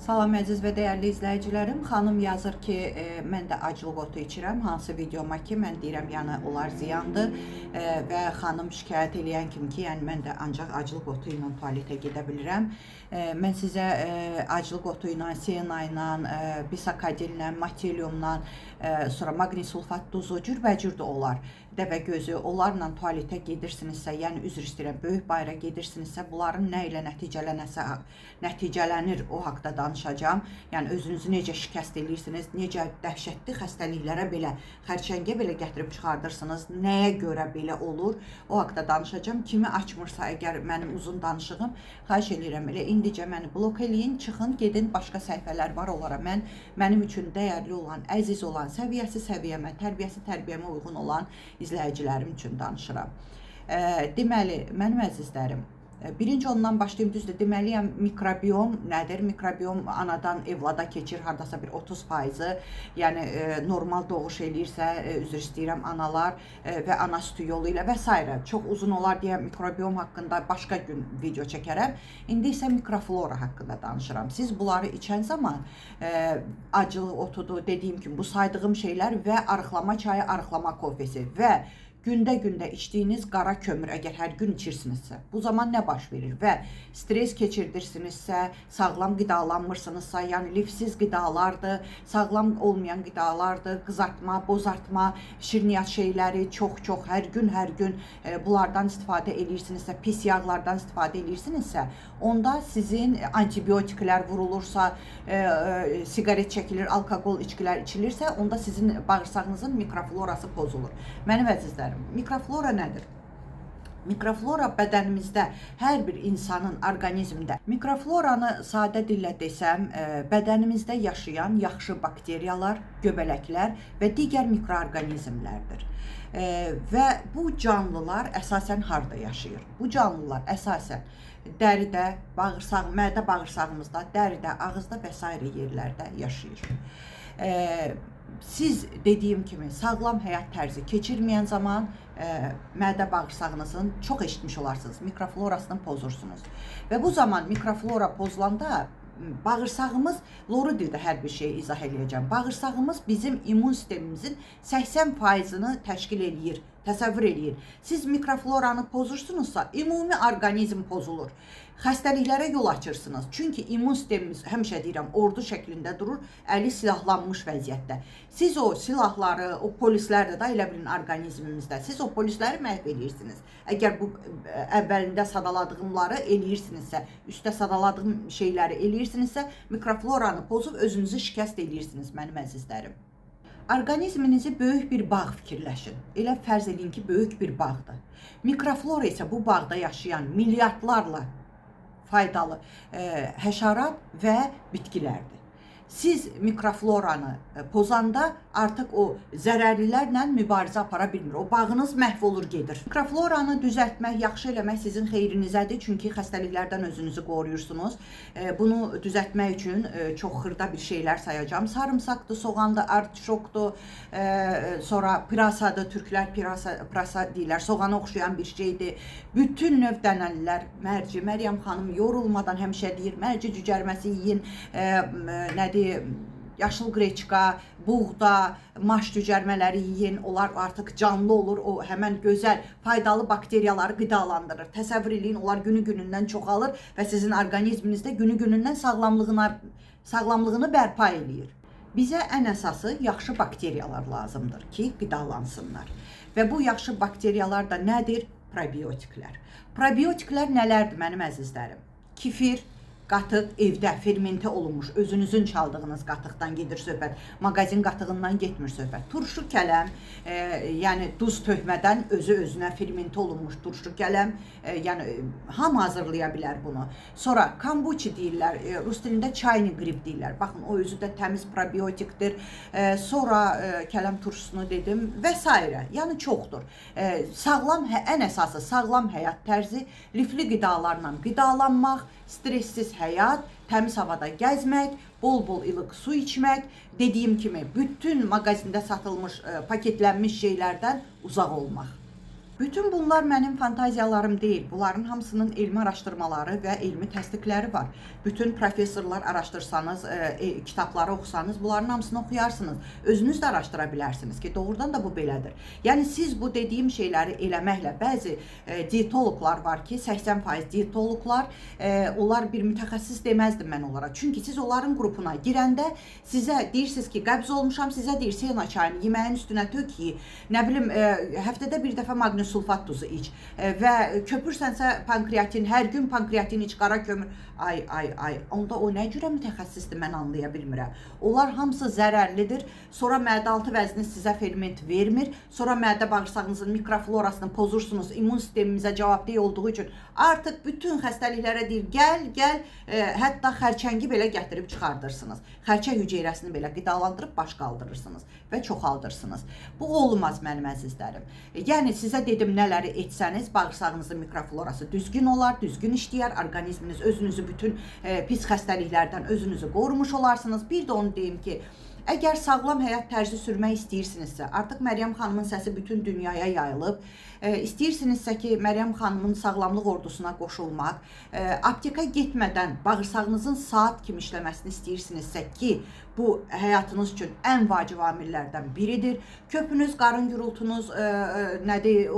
Salam əziz və dəyərli izləyicilərim. Xanım yazır ki, mən də acılıq otu içirəm. Hansı videoma ki, mən deyirəm, yəni onlar ziyandır. Və xanım şikayət eləyən kimi ki, yəni mən də ancaq acılıq otu ilə tualetə gedə bilirəm. Mən sizə acılıq otu ilə, siena ilə, bisakadillə, matiliumla, sonra maqni sulfat duzu, cürbəcür də olar. Dəvə gözü, onlarla tualetə gedirsinizsə, yəni üzr istəyirəm, böyük bayıra gedirsinizsə, bunların nə ilə nəticələnir o haqda danışacağım. Yəni özünüzü necə şikəst edirsiniz, necə dəhşətli xəstəliklərə belə, xərçəngə belə gətirib çıxardırsınız, nəyə görə belə olur, o haqda danışacağım. Kimi açmırsa əgər mənim uzun danışığım, xahiş edirəm, elə indicə məni blok eləyin, çıxın, gedin, başqa səhifələr var onlara. Mənim üçün dəyərli olan, əziz olan, səviyyəsi səviyyəmə, tərbiyəsi tərbiyəmə uyğun olan izləyicilərim üçün danışıram. Deməli, mənim əzizlərim, birinci ondan başlayayım, düzdür, deməliyəm, mikrobiom nədir? Mikrobiom anadan evlada keçir, haradasa bir 30%, yəni normal doğuş eləyirsə, üzr istəyirəm, analar və ana sütü yolu ilə və s. Çox uzun olar deyə mikrobiom haqqında başqa gün video çəkərəm. İndi isə mikroflora haqqında danışıram. Siz bunları içən zaman acılıq otudur, dediyim kimi bu saydığım şeylər və arıqlama çayı, arıqlama kofesi və gündə içdiyiniz qara kömür, əgər hər gün içirsinizsə, bu zaman nə baş verir və stres keçirdirsinizsə, sağlam qidalanmırsınızsa, yəni lifsiz qidalardır, sağlam olmayan qidalardır, qızartma, bozartma, şirniyyat şeyləri çox hər gün bunlardan istifadə edirsinizsə, pis yağlardan istifadə edirsinizsə, onda sizin antibiotiklər vurulursa, sigaret çəkilir, alkoqol içkilər içilirsə, onda sizin bağırsağınızın mikroflorası pozulur. Mənim əzizlərim, mikroflora nədir? Mikroflora bədənimizdə, hər bir insanın orqanizmdə. Mikrofloranı sadə dillə desəm, bədənimizdə yaşayan yaxşı bakteriyalar, göbələklər və digər mikroorqanizmlərdir. Və bu canlılar əsasən harda yaşayır? Bu canlılar əsasən dəridə, mədə bağırsağımızda, dəridə, ağızda və s. yerlərdə yaşayır. Siz dediyim kimi sağlam həyat tərzi keçirməyən zaman mədə bağırsağınızın çox eşitmiş olarsınız, mikroflorasını pozursunuz. Və bu zaman mikroflora pozulanda bağırsağımız, loru dildə hər bir şeyi izah eləyəcəm. Bağırsağımız bizim immun sistemimizin 80%-ni təşkil eləyir, təsəvvür eləyir. Siz mikrofloranı pozursunuzsa, ümumi orqanizm pozulur. Xəstəliklərə yol açırsınız. Çünki immun sistemimiz, həmişə deyirəm, ordu şəklində durur, əli silahlanmış vəziyyətdə. Siz o silahları, o polislər də elə bilin orqanizmimizdə, siz o polisləri məhv edirsiniz. Əgər bu əvvəlində sadaladığımları eləyirsinizsə, üstə sadaladığım şeyləri eləyirsinizsə, mikrofloranı pozub özünüzü şikəst edirsiniz, mənim əzizlərim. Orqanizminizi böyük bir bağ fikirləşin. Elə fərz edin ki, böyük bir bağdır. Mikroflora isə bu bağda yaşayan milyardlarla faydalı həşərat və bitkilərdir. Siz mikrofloranı pozanda artıq o zərərlilərlə mübarizə apara bilmir. O bağınız məhv olur, gedir. Mikrofloranı düzəltmək, yaxşı eləmək sizin xeyrinizədir. Çünki xəstəliklərdən özünüzü qoruyursunuz. Bunu düzəltmək üçün çox xırda bir şeylər sayacağım. Sarımsaqdır, soğandır, artişokdur, sonra pirasadır. Türklər pirasa deyirlər. Soğana oxşayan bir şeydir. Bütün növ dənəllər, mərci, Məryəm xanım yorulmadan həmişə deyir, mərci cücərməsi yiyin, nədir? Yaşıl qreçka, buğda, maş cücərmələri yiyin, onlar artıq canlı olur, o həmən gözəl, faydalı bakteriyaları qidalandırır. Təsəvvür edin, onlar günü-günündən çoxalır və sizin orqanizminizdə günü-günündən sağlamlığını bərpa eləyir. Bizə ən əsası yaxşı bakteriyalar lazımdır ki, qidalansınlar. Və bu yaxşı bakteriyalar da nədir? Probiotiklər. Probiotiklər nələrdir mənim əzizlərim? Kefir, qatıq evdə fermentə olunmuş, özünüzün çaldığınız qatıqdan gedir söhbət, mağazin qatığından getmir söhbət. Turşu kələm, yəni duz töhmədən özünə fermentə olunmuş turşu kələm, yəni hamı hazırlaya bilər bunu. Sonra kombuçi deyirlər, rus dilində çayni qrip deyirlər. Baxın, o özü də təmiz probiotikdir. Sonra kələm turşusunu dedim və s. Yəni çoxdur. Ən əsası sağlam həyat tərzi, lifli qidalarla qidalanmaq, stressiz həyat, təmiz havada gəzmək, bol-bol ilıq su içmək, dediyim kimi bütün mağazində satılmış, paketlənmiş şeylərdən uzaq olmaq. Bütün bunlar mənim fantaziyalarım deyil. Bunların hamısının elmi araşdırmaları və elmi təsdiqləri var. Bütün professorlar araşdırsanız, kitabları oxusanız, bunların hamısını oxuyarsınız. Özünüz də araşdıra bilərsiniz ki, doğrudan da bu belədir. Yəni siz bu dediyim şeyləri eləməklə bəzi diyetoloqlar var ki, 80% diyetoloqlar, onlar bir mütəxəssis deməzdim mən onlara. Çünki siz onların qrupuna girəndə sizə deyirsiniz ki, qəbz olmuşam, sizə deyir Sena çayını yeməyin üstünə tök yi, nə bilim, həftədə bir dəfə maqni sulfat tuzu iç və köpürsənsə pankreatin, hər gün pankreatin iç, qara kömür. Ay, onda o nə cürə mütəxəssisdir, mən anlaya bilmirəm. Onlar hamısı zərərlidir. Sonra mədə altı vəzni sizə ferment vermir. Sonra mədə bağırsağınızın mikroflorasını pozursunuz. İmmun sistemimizə cavabdeh olduğu üçün artıq bütün xəstəliklərə deyir, gəl, hətta xərçəngi belə gətirib çıxardırsınız. Xərçəng hüceyrəsini belə qidalandırıb baş qaldırırsınız və çoxaldırsınız. Bu olmaz mənim əzizlərim. Yəni sizə dedim, nələri etsəniz, bağırsağınızın mikroflorası düzgün olar, düzgün işləyər, orqanizminiz özünüzü bütün pis xəstəliklərdən özünüzü qorumuş olarsınız. Bir də onu deyim ki, əgər sağlam həyat tərzi sürmək istəyirsinizsə, artıq Məryəm xanımın səsi bütün dünyaya yayılıb. İstəyirsinizsə ki, Məryəm xanımın sağlamlıq ordusuna qoşulmaq, apteka getmədən bağırsağınızın saat kimi işləməsini istəyirsinizsə ki, bu həyatınız üçün ən vacib amillərdən biridir. Köpünüz, qarın gürültünüz, nədir,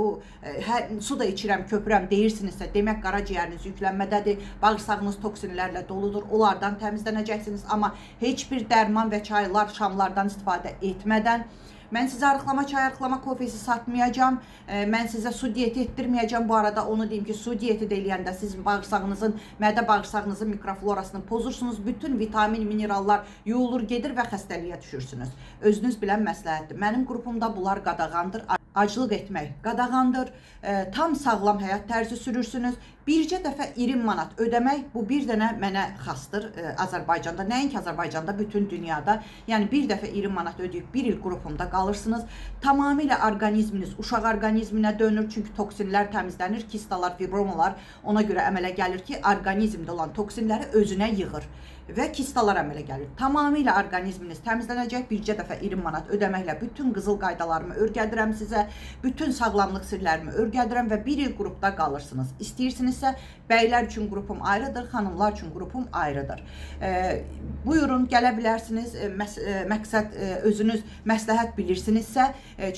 su da içirəm, köpürəm deyirsinizsə, demək qaraciyəriniz yüklənmədədir, bağırsağınız toksinlərlə doludur, onlardan təmizlənəcəksiniz, amma heç bir dərman və çaylar, şamlardan istifadə etmədən. Mən sizə arıqlama çay, arıqlama kofesi satmayacağım. Mən sizə su diyeti etdirməyəcəm. Bu arada onu deyim ki, su diyeti də eləyəndə siz bağırsağınızın, mədə bağırsağınızın mikroflorasını pozursunuz. Bütün vitamin, minerallar yuyulur, gedir və xəstəliyə düşürsünüz. Özünüz bilən məsləhətdir. Mənim qrupumda bunlar qadağandır. Aclıq etmək qadağandır. Tam sağlam həyat tərzi sürürsünüz. Bircə dəfə 20 manat ödəmək, bu bir dənə mənə xasdır Azərbaycanda. Nəinki Azərbaycanda, bütün dünyada. Yəni bir dəfə 20 manat ödəyib bir il qrupumda qalırsınız. Tamamilə orqanizminiz uşaq orqanizminə dönür. Çünki toksinlər təmizlənir, kistalar, fibromalar ona görə əmələ gəlir ki, orqanizmdə olan toksinləri özünə yığır və kistalar əmələ gəlir. Tamamilə orqanizminiz təmizlənəcək. Bircə dəfə 20 manat ödəməklə bütün qızıl qaydalarımı öyrədirəm sizə, bütün sağlamlıq sirlərimi öyrədirəm və bir il qrupda qalırsınız. İstəyirsinizsə, bəylər üçün qrupum ayrıdır, xanımlar üçün qrupum ayrıdır. Buyurun, gələ bilərsiniz. Məqsəd özünüz məsləhət bilirsinizsə,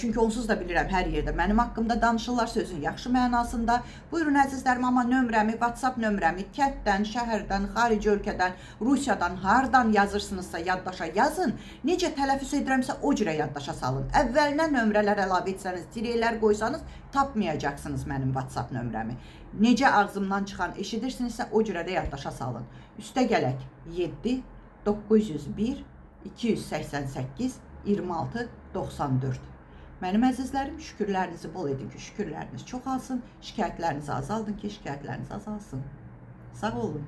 çünki onsuz da bilirəm hər yerdə mənim haqqımda danışırlar sözün yaxşı mənasında. Buyurun əzizlərim, amma nömrəmi, WhatsApp nömrəmi kənddən, şəhərdən, xarici ölkədən, Rusiyadan hardan yazırsınızsa yaddaşa yazın. Necə tələffüz edirəmsə o cürə yaddaşa salın. Əvvəlinə nömrələr əlavə etsəniz, tireylər qoysanız tapmayacaqsınız mənim WhatsApp nömrəmi. Necə ağzımdan çıxan eşidirsinizsə o cürə də yaddaşa salın. Üstə gələk 7 901 288 26 94. Mənim əzizlərim, şükürlərinizi bol edin ki, şükürləriniz çoxalsın, şikayətlərinizi azaldın ki, şikayətləriniz azalsın. Sağ olun.